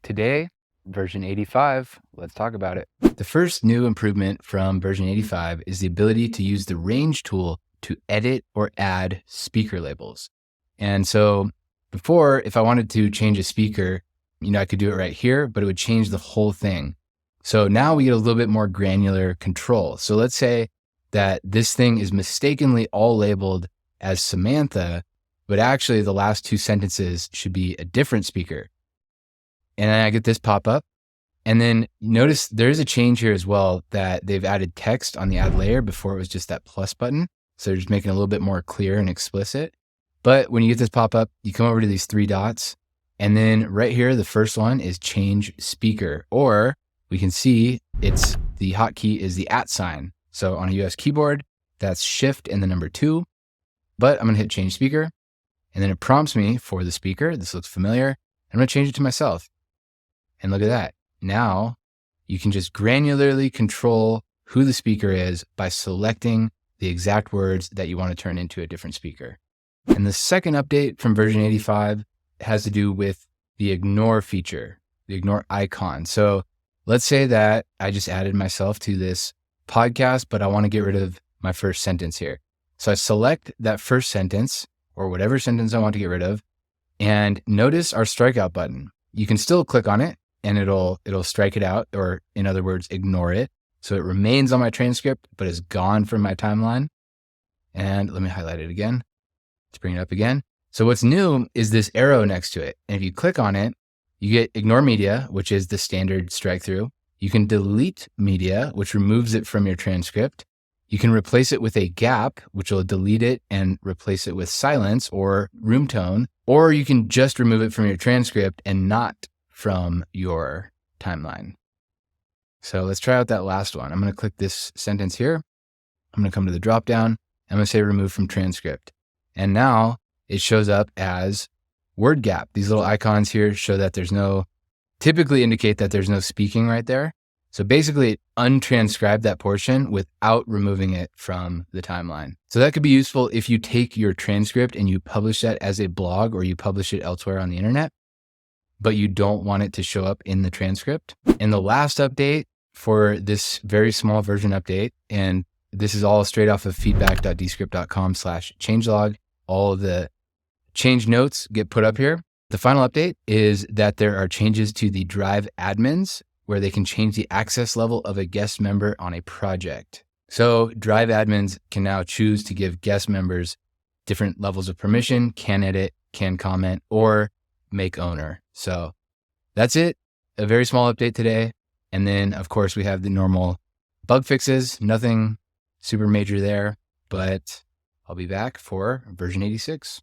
Today, version 85, let's talk about it. The first new improvement from version 85 is the ability to use the range tool to edit or add speaker labels. And so before, if I wanted to change a speaker, I could do it right here, but it would change the whole thing. So now we get a little bit more granular control. So let's say that this thing is mistakenly all labeled as Samantha, but actually the last two sentences should be a different speaker. And then I get this pop up. And then notice there's a change here as well that they've added text on the add layer. Before it was just that plus button. So they're just making it a little bit more clear and explicit. But when you get this pop up, you come over to these three dots. And then right here, the first one is change speaker, or we can see it's the hotkey is the @ sign. So on a US keyboard, that's shift and the number 2. But I'm going to hit change speaker. And then it prompts me for the speaker. This looks familiar. I'm going to change it to myself. And look at that. Now you can just granularly control who the speaker is by selecting the exact words that you want to turn into a different speaker. And the second update from version 85 has to do with the ignore feature, the ignore icon. So let's say that I just added myself to this podcast, but I want to get rid of my first sentence here. So I select that first sentence or whatever sentence I want to get rid of, and notice our strikeout button. You can still click on it and it'll strike it out, or in other words, ignore it. So it remains on my transcript, but is gone from my timeline. And let me highlight it again. Let's bring it up again. So what's new is this arrow next to it. And if you click on it, you get ignore media, which is the standard strike through. You can delete media, which removes it from your transcript. You can replace it with a gap, which will delete it and replace it with silence or room tone, or you can just remove it from your transcript and not from your timeline. So let's try out that last one. I'm going to click this sentence here. I'm going to come to the drop down. I'm going to say remove from transcript. And now it shows up as word gap. These little icons here show that typically indicate that there's no speaking right there. So basically it untranscribed that portion without removing it from the timeline. So that could be useful if you take your transcript and you publish that as a blog or you publish it elsewhere on the internet, but you don't want it to show up in the transcript. And the last update for this very small version update, and this is all straight off of feedback.descript.com/changelog. All of the change notes get put up here. The final update is that there are changes to the Drive admins where they can change the access level of a guest member on a project. So Drive admins can now choose to give guest members different levels of permission, can edit, can comment, or make owner. So that's it. A very small update today. And then of course we have the normal bug fixes, nothing super major there, but I'll be back for version 86.